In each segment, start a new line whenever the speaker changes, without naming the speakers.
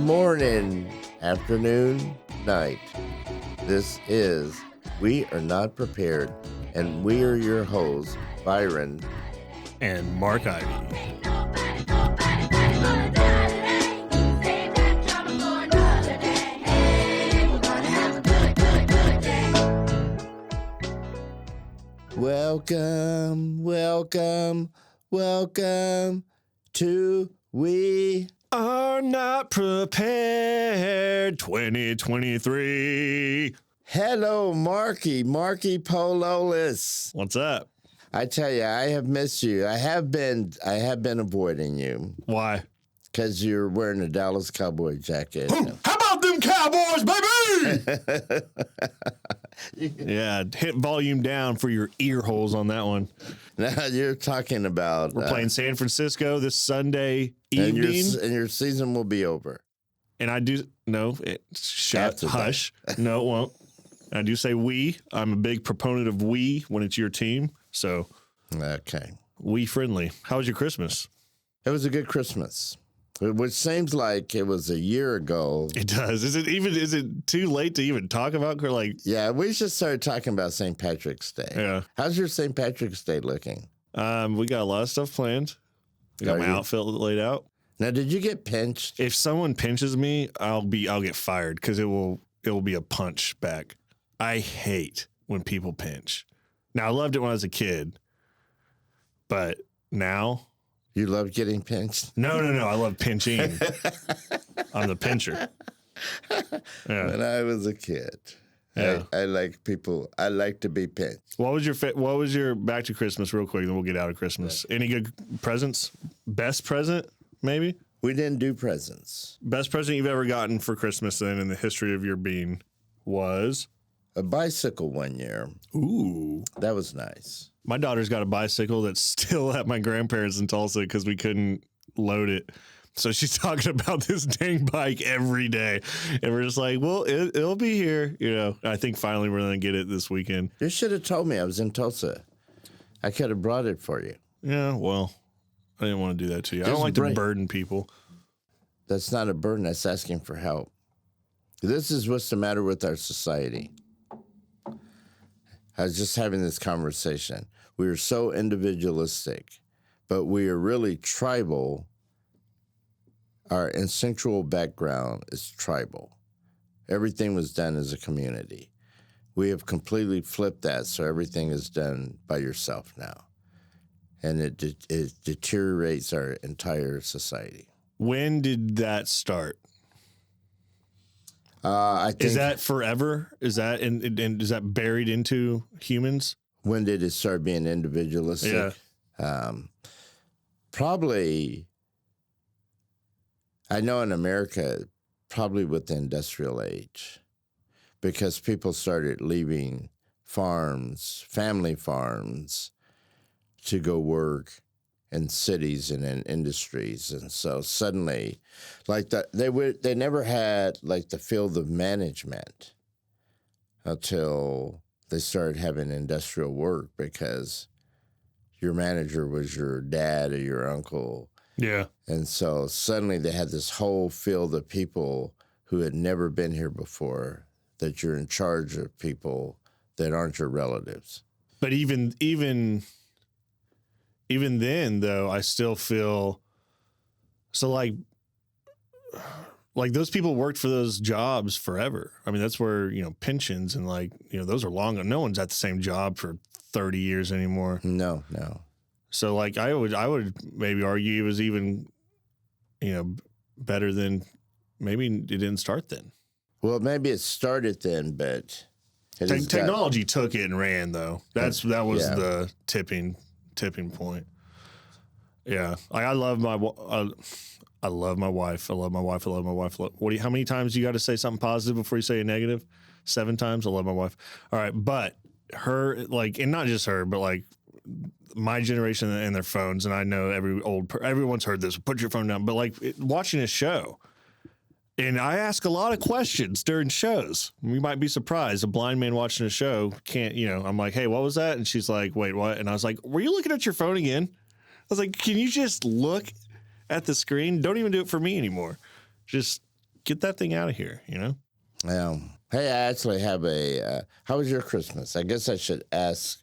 morning, afternoon, night. This is We Are Not Prepared, and we are your hosts, Byron
and Mark Ivy.
Welcome, welcome, welcome to We
Are Not Prepared 2023.
Hello, Marky Pololis.
What's up?
I tell you, I have missed you. I have been avoiding you.
Why?
Because you're wearing a Dallas Cowboy jacket.
How about them Cowboys, baby? Yeah, hit volume down for your ear holes on that one.
Now you're talking about...
We're playing San Francisco this Sunday evening.
And your season will be over.
And I do... No, hush. No, it won't. I do say we. I'm a big proponent of we when it's your team. So...
Okay.
We friendly. How was your Christmas?
It was a good Christmas. Which seems like it was a year ago.
It does. Is it too late to even talk about?
Yeah, we should start talking about St. Patrick's Day.
Yeah.
How's your St. Patrick's Day looking?
We got a lot of stuff planned. We got my outfit laid out.
Now, did you get pinched?
If someone pinches me, I'll get fired because it will be a punch back. I hate when people pinch. Now, I loved it when I was a kid, but now.
You love getting pinched?
No. I love pinching. I'm the pincher. Yeah.
When I was a kid,
yeah.
I like people. I like to be pinched.
What was your back to Christmas real quick? Then we'll get out of Christmas. Any good presents? Best present, maybe?
We didn't do presents.
Best present you've ever gotten for Christmas then in the history of your being was?
A bicycle one year.
Ooh.
That was nice.
My daughter's got a bicycle that's still at my grandparents' in Tulsa because we couldn't load it. So she's talking about this dang bike every day. And we're just like, well, it'll be here. You know, I think finally we're going to get it this weekend.
You should have told me I was in Tulsa. I could have brought it for you.
Yeah, well, I didn't want to do that to you. I don't like to burden people.
That's not a burden. That's asking for help. This is what's the matter with our society. I was just having this conversation. We are so individualistic, but we are really tribal. Our instinctual background is tribal. Everything was done as a community. We have completely flipped that, so everything is done by yourself now. And it deteriorates our entire society.
When did that start?
I think,
is that forever? Is that and is that buried into humans?
When did it start being individualistic?
Yeah.
Probably, I know in America, probably with the industrial age, because people started leaving farms, family farms, to go work in cities and in industries. And so suddenly, like they never had like the field of management until they started having industrial work, because your manager was your dad or your uncle.
Yeah.
And so suddenly they had this whole field of people who had never been here before, that you're in charge of people that aren't your relatives.
But even then, though, I still feel so like those people worked for those jobs forever. I mean, that's where, pensions and those are long. No one's at the same job for 30 years anymore.
No.
So I would maybe argue it was even, better than maybe it didn't start then.
Well, maybe it started then, but
technology took it and ran, though. That was the tipping point. Yeah, I love my wife. I love my wife. How many times you got to say something positive before you say a negative? 7 times. I love my wife. All right, but her, and not just her, but my generation and their phones. And I know everyone's heard this. Put your phone down. But watching a show. And I ask a lot of questions during shows. You might be surprised. A blind man watching a show can't, I'm like, hey, what was that? And she's like, wait, what? And I was like, were you looking at your phone again? I was like, can you just look at the screen? Don't even do it for me anymore. Just get that thing out of here, you know?
Hey, I actually have a. How was your Christmas? I guess I should ask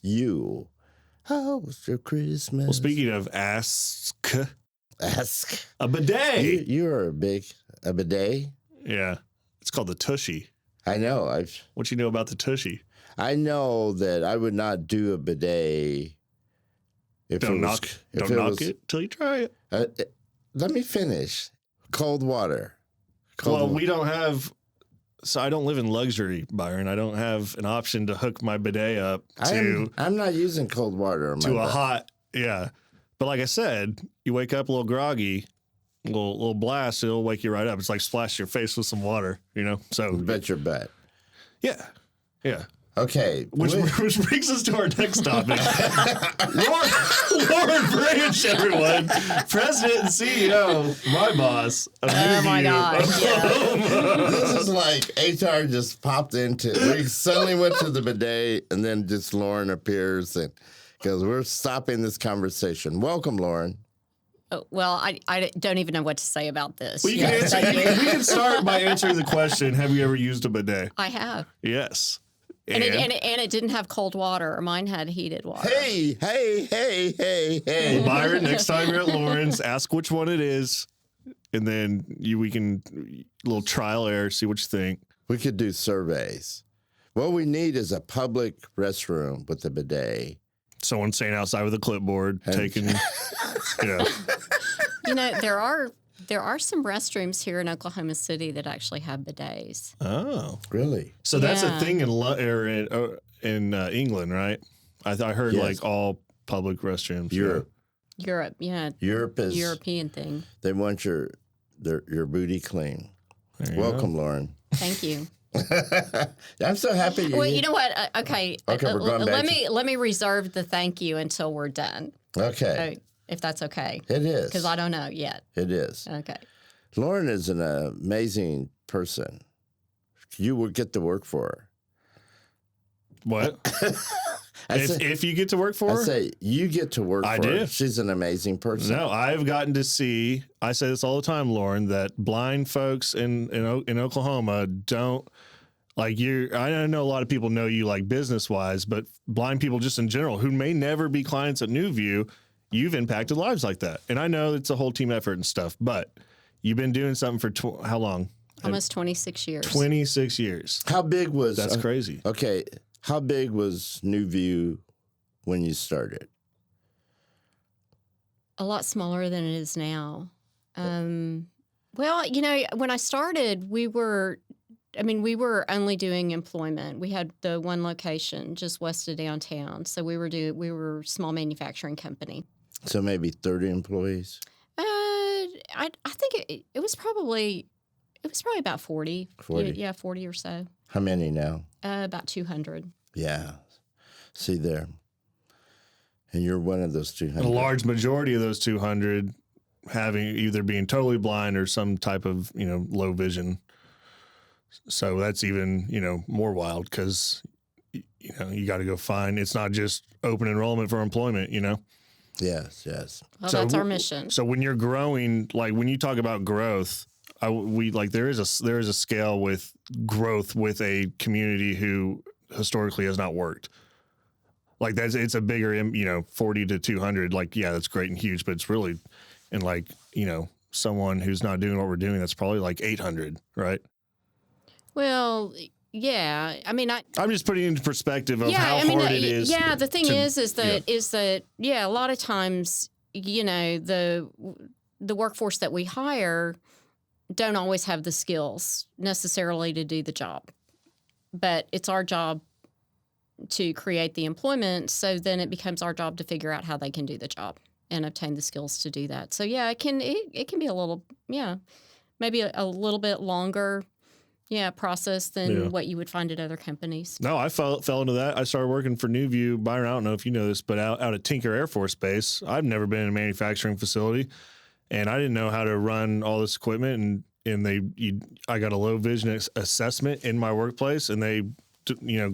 you. How was your Christmas?
Well, speaking of ask a bidet.
You're a bidet.
Yeah, it's called the Tushy.
I know.
What you know about the Tushy?
I know that I would not do a bidet.
Don't knock it till you try it.
Let me finish. Cold water.
We don't have. So I don't live in luxury, Byron. I don't have an option to hook my bidet up to.
I'm not using cold water.
To a hot, yeah. But like I said, you wake up a little groggy, little blast, it'll wake you right up. It's like splash your face with some water, you know. So
bet your bet.
Yeah.
Okay.
Which brings us to our next topic. Lauren Branch, everyone. President and CEO, my boss.
Oh, my God. Yeah.
This is like HR just popped into it. We suddenly went to the bidet, and then just Lauren appears, and because we're stopping this conversation. Welcome, Lauren.
Well, I don't even know what to say about this.
Well, you can start by answering the question, have you ever used a bidet?
I have.
Yes.
And it didn't have cold water. Mine had heated water.
Hey.
Well, Byron, next time you're at Lauren's, ask which one it is, and then we can little trial error, see what you think.
We could do surveys. What we need is a public restroom with a bidet.
Someone standing outside with a clipboard, taking,
You know, there are some restrooms here in Oklahoma City that actually have bidets.
Oh,
really?
So that's a thing in England, right? I heard like all public restrooms.
Europe,
yeah.
Europe is
European thing.
They want your booty clean. Welcome, Lauren.
Thank you.
I'm so happy.
Well, you know what? Okay.
We're going back.
Let me reserve the thank you until we're done.
Okay.
If that's okay.
It is.
Because I don't know yet.
It is.
Okay.
Lauren is an amazing person. You would get to work for her.
What? If you get to work for her?
I say you get to work for her. She's an amazing person.
No, I've gotten to see, I say this all the time, Lauren, that blind folks in Oklahoma don't, like I know a lot of people know you like business-wise, but blind people just in general who may never be clients at Newview, you've impacted lives like that. And I know it's a whole team effort and stuff, but you've been doing something for how long?
Almost 26 years.
26 years.
How big was...
That's crazy.
Okay. How big was Newview when you started?
A lot smaller than it is now. Well, you know, when I started, we were only doing employment. We had the one location just west of downtown. So we were a small manufacturing company.
So maybe 30 employees?
I think it was probably about 40. 40? Yeah, 40 or so.
How many now?
About 200.
Yeah. See there. And you're one of those 200.
A large majority of those 200 either being totally blind or some type of, low vision. So that's even, more wild because, you got to go find, it's not just open enrollment for employment,
Yes.
Well, that's our mission.
So when you're growing, like when you talk about growth, there is a scale with growth with a community who historically has not worked. Like it's a bigger, 40 to 200. Like, yeah, that's great and huge, but it's really, and like, someone who's not doing what we're doing, that's probably like 800, right?
Well, yeah. I mean,
I'm just putting into perspective of how hard it is.
Yeah, the thing is that a lot of times, the workforce that we hire don't always have the skills necessarily to do the job. But it's our job to create the employment, so then it becomes our job to figure out how they can do the job and obtain the skills to do that. So yeah, it can be a little, maybe a little bit longer process than what you would find at other companies.
No, I fell into that. I started working for Newview. Byron, I don't know if you know this, but out at Tinker Air Force Base, I've never been in a manufacturing facility, and I didn't know how to run all this equipment. And I got a low vision assessment in my workplace, and they,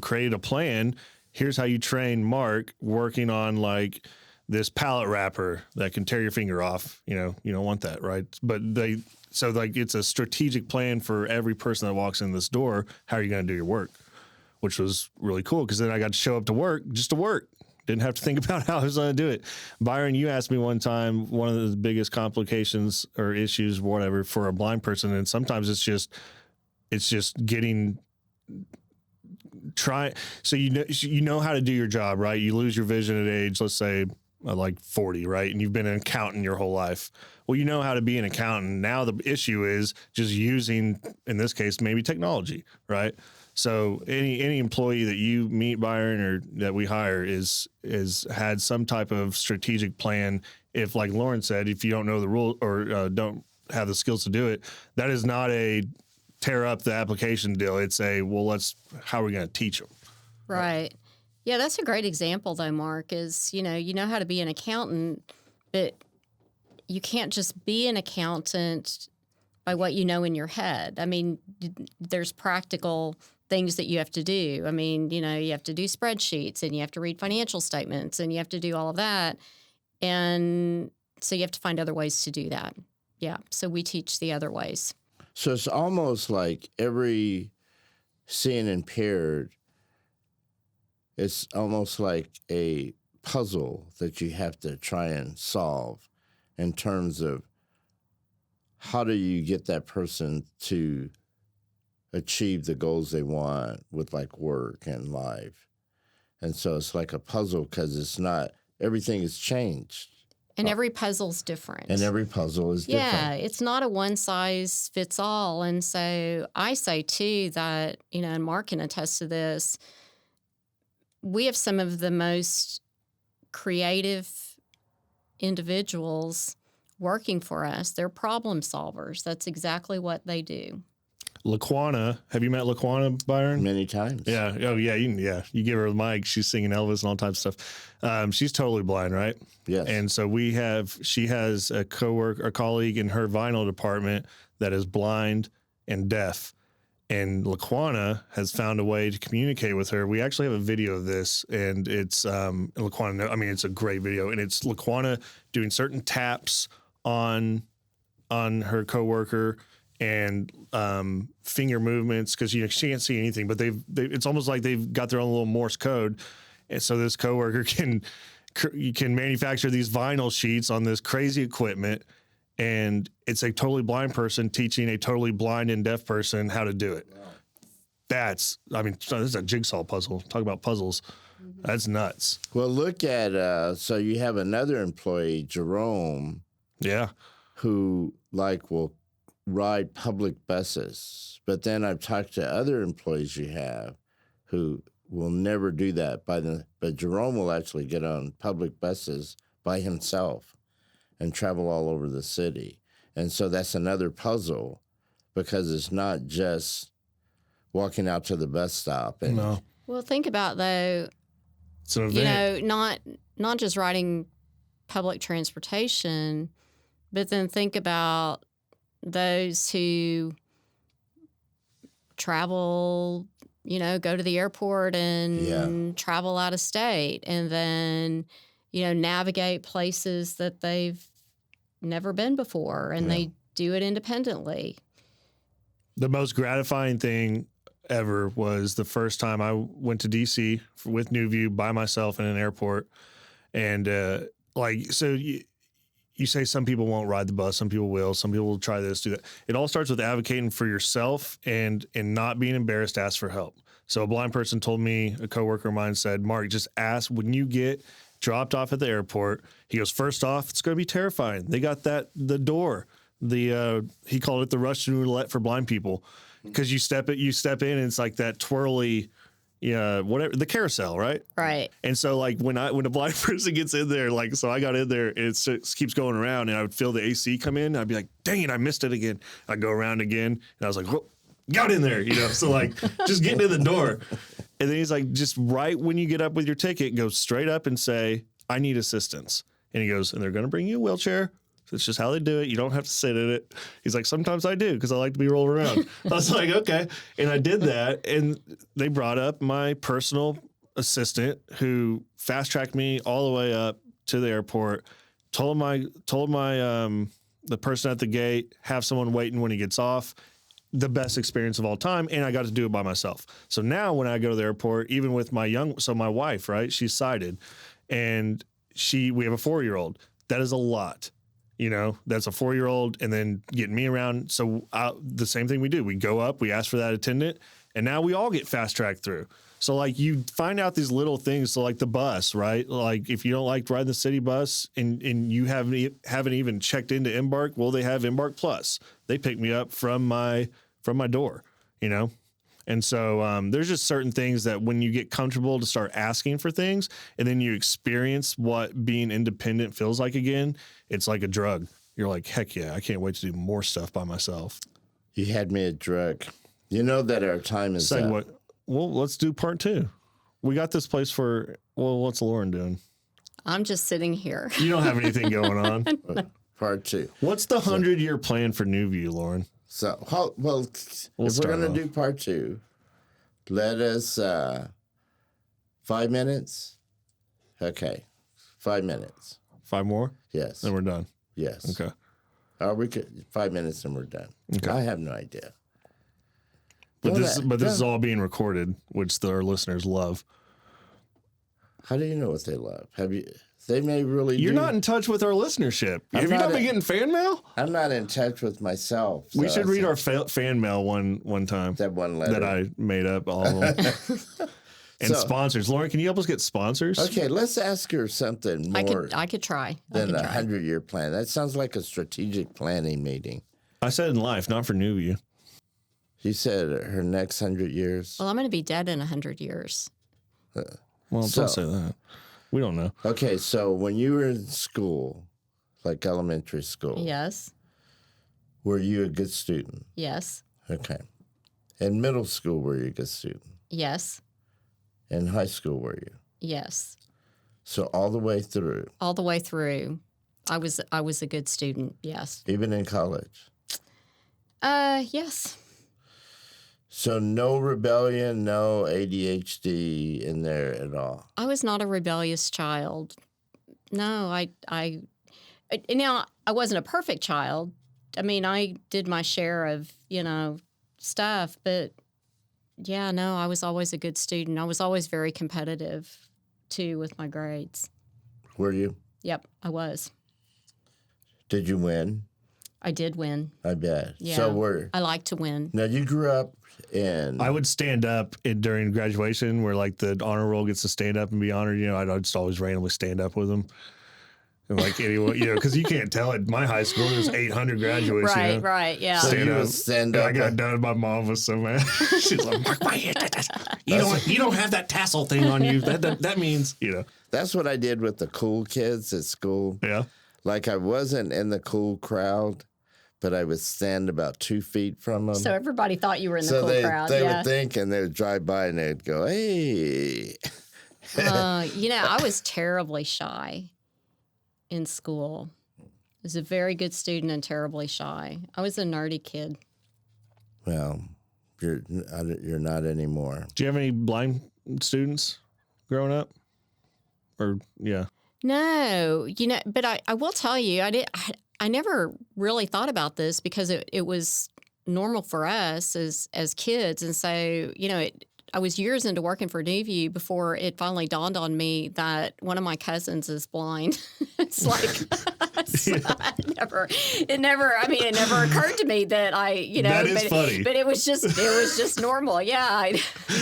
created a plan. Here's how you train Mark working on like this pallet wrapper that can tear your finger off. You don't want that, right? But so like it's a strategic plan for every person that walks in this door. How are you going to do your work? Which was really cool because then I got to show up to work just to work. Didn't have to think about how I was going to do it. Byron, you asked me one time, one of the biggest complications or issues, whatever, for a blind person. And sometimes it's just getting so you know how to do your job, right? You lose your vision at age, let's say like 40, right? And you've been an accountant your whole life. Well, you know how to be an accountant. Now the issue is just using, in this case, maybe technology, right? So any employee that you meet, Byron, or that we hire is had some type of strategic plan. If, like Lauren said, if you don't know the rule or don't have the skills to do it, that is not a tear up the application deal. It's how are we going to teach them?
Right. Yeah, that's a great example, though, Mark, is, you know how to be an accountant, but you can't just be an accountant by what you know in your head. I mean, there's practical things that you have to do. I mean, you have to do spreadsheets and you have to read financial statements and you have to do all of that. And so you have to find other ways to do that. Yeah. So we teach the other ways.
So it's almost like every seeing impaired, it's almost like a puzzle that you have to try and solve in terms of how do you get that person to achieve the goals they want with like work and life. And so it's like a puzzle because it's not, everything has changed.
And every puzzle's different.
And every puzzle is different.
Yeah, it's not a one size fits all. And so I say too that, and Mark can attest to this, we have some of the most creative individuals working for us. They're problem solvers. That's exactly what they do.
Laquana, have you met Laquana, Byron?
Many times.
Yeah. Oh, yeah. You give her the mic. She's singing Elvis and all types of stuff. She's totally blind, right?
Yes.
And so she has a colleague in her vinyl department that is blind and deaf. And Laquana has found a way to communicate with her. We actually have a video of this, and it's Laquana. I mean, it's a great video, and it's Laquana doing certain taps on her coworker and finger movements because she can't see anything. But it's almost like they've got their own little Morse code, and so this coworker can manufacture these vinyl sheets on this crazy equipment. And it's a totally blind person teaching a totally blind and deaf person how to do it. Wow. This is a jigsaw puzzle. Talk about puzzles. Mm-hmm. That's nuts.
Well, look at, so you have another employee, Jerome.
Yeah.
Who will ride public buses. But then I've talked to other employees you have who will never do that. But Jerome will actually get on public buses by himself and travel all over the city. And so that's another puzzle because it's not just walking out to the bus stop.
No.
Well, think about, though,
it's an event.
Not just riding public transportation, but then think about those who travel, go to the airport and travel out of state and then navigate places that they've never been before, and they do it independently.
The most gratifying thing ever was the first time I went to D.C. with New View by myself in an airport. And so you say some people won't ride the bus, some people will, some people will try this, do that. It all starts with advocating for yourself and not being embarrassed to ask for help. So a blind person told me, a coworker of mine said, Mark, just ask when you get dropped off at the airport. He goes, first off, it's going to be terrifying. They got the door. He called it the Russian roulette for blind people because you step in and it's like that twirly, whatever, the carousel, right?
Right.
And so like when a blind person gets in there, so I got in there and it just keeps going around and I would feel the AC come in. And I'd be like, dang it, I missed it again. I'd go around again and I was like, whoa, got in there, so like just getting in the door. And then he's like, just right when you get up with your ticket, go straight up and say, I need assistance. And he goes, and they're going to bring you a wheelchair. It's just how they do it. You don't have to sit in it. He's like, sometimes I do because I like to be rolled around. I was like, okay. And I did that. And they brought up my personal assistant who fast-tracked me all the way up to the airport, told my the person at the gate, have someone waiting when he gets off. The best experience of all time, and I got to do it by myself. So now when I go to the airport, even with my wife, right, she's sighted, and we have a 4-year-old. That is a lot, that's a 4-year-old, and then getting me around. So the same thing we do, we go up, we ask for that attendant, and now we all get fast tracked through. So like you find out these little things. So like the bus, right? Like if you don't like riding the city bus and you haven't even checked into Embark, well, they have Embark Plus. They pick me up from my door, And so there's just certain things that when you get comfortable to start asking for things and then you experience what being independent feels like again, it's like a drug. You're like, heck yeah, I can't wait to do more stuff by myself.
You had me at drug. You know that our time is up.
Well, let's do part 2. We got this place what's Lauren doing?
I'm just sitting here.
You don't have anything going on.
Part 2.
What's the 100-year plan for New View, Lauren?
So, if we're going to do part 2, let us 5 minutes. Okay, 5 minutes.
5 more?
Yes.
Then we're done.
Yes.
Okay.
We could 5 minutes and we're done.
Okay.
I have no idea.
But this is all being recorded, which our listeners love.
How do you know what they love? They may really.
You're not in touch with our listenership. Have you not been getting fan mail?
I'm not in touch with myself. So
we should read our fan mail one time.
That one letter
that I made up, all of them. And sponsors. Lauren, can you help us get sponsors?
Okay, let's ask her something more.
I could try.
Than a 100-year plan. That sounds like a strategic planning meeting.
I said in life, not for New View.
She said her next 100 years.
Well, I'm going to be dead in 100 years.
Don't say that. We don't know.
Okay, so when you were in school, like elementary school.
Yes.
Were you a good student?
Yes.
Okay. In middle school, were you a good student?
Yes.
In high school, were you?
Yes.
So all the way through?
All the way through. I was a good student, yes.
Even in college?
Yes.
So no rebellion, no ADHD in there at all?
I was not a rebellious child. No, I wasn't a perfect child. I mean, I did my share of, stuff, but yeah, no, I was always a good student. I was always very competitive, too, with my grades.
Were you?
Yep, I was.
Did you win?
I did win.
I bet.
Yeah,
So
I like to win.
Now, you grew up in...
I would stand up during graduation where, like, the honor roll gets to stand up and be honored. I'd just always randomly stand up with them. And, like, anyway, because you can't tell at my high school, there's 800 graduates.
Right, yeah.
So you would stand up.
I got done. My mom was so mad. She's like, Mark, you don't have that tassel thing on you. That means,
That's what I did with the cool kids at school.
Yeah.
Like, I wasn't in the cool crowd, but I would stand about 2 feet from them.
So everybody thought you were in the cool crowd.
They would think, and they would drive by, and they'd go, hey.
I was terribly shy in school. I was a very good student and terribly shy. I was a nerdy kid.
Well, you're not anymore.
Do you have any blind students growing up? Or, yeah.
No, but I will tell you, I never really thought about this because it was normal for us as kids. And so, I was years into working for New View before it finally dawned on me that one of my cousins is blind. It's like, it never occurred to me that
that is funny.
But it was just normal. Yeah.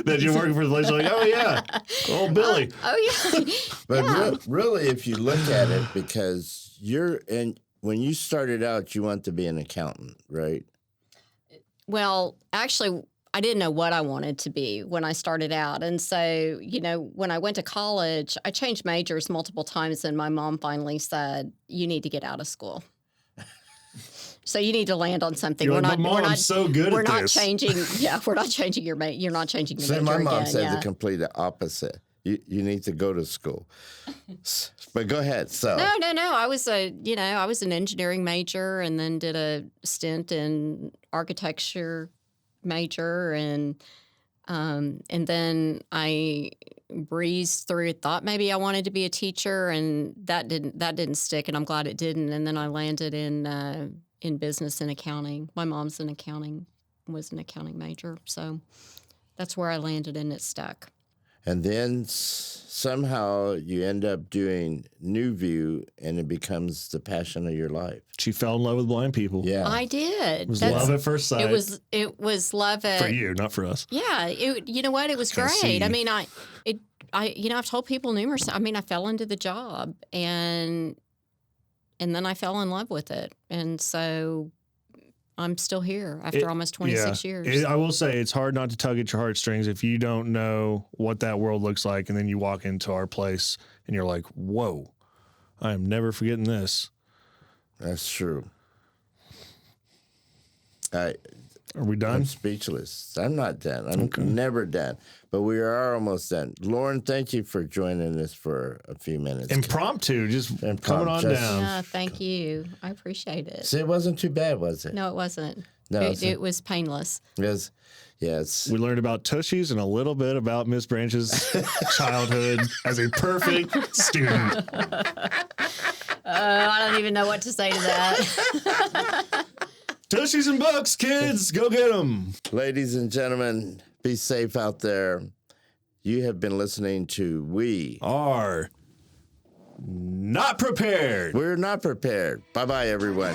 That you're working for the place, like, oh yeah, old Billy.
Yeah.
But really, if you look at it, because when you started out, you want to be an accountant, right?
Well, actually, I didn't know what I wanted to be when I started out. And so, when I went to college, I changed majors multiple times, and my mom finally said, you need to get out of school. So you need to land on something.
We're not so good at this.
We're not changing your major. You're not changing your major.
My mom
again,
said the complete opposite. You need to go to school. But go ahead. So
No. I was an engineering major, and then did a stint in architecture major, and then I breezed through it. Thought maybe I wanted to be a teacher, and that didn't stick. And I'm glad it didn't. And then I landed in business and accounting. My mom's was an accounting major, so that's where I landed, and it stuck.
And then somehow you end up doing New View, and it becomes the passion of your life.
She fell in love with blind people.
Yeah,
I did.
It was love at first sight.
It was love at
for you, not for us.
Yeah, you know what? It was
I see.
great. I mean, I've told people numerous. I mean, I fell into the job, and then I fell in love with it, and so I'm still here after almost 26 years.
I will say it's hard not to tug at your heartstrings if you don't know what that world looks like, and then you walk into our place and you're like, "Whoa, I am never forgetting this."
that's true.
Are we done?
I'm speechless. I'm not done. I'm never done. But we are almost done. Lauren, thank you for joining us for a few minutes.
Impromptu, coming on down.
Yeah, thank you. I appreciate it.
See, it wasn't too bad, was it?
No, it wasn't.
No,
it was painless.
Yes.
We learned about Tushies and a little bit about Miss Branch's childhood as a perfect student.
I don't even know what to say to that.
Tushies and books, kids, go get them.
Ladies and gentlemen, be safe out there. You have been listening to We
Are Not Prepared.
We're Not Prepared. Bye-bye, everyone.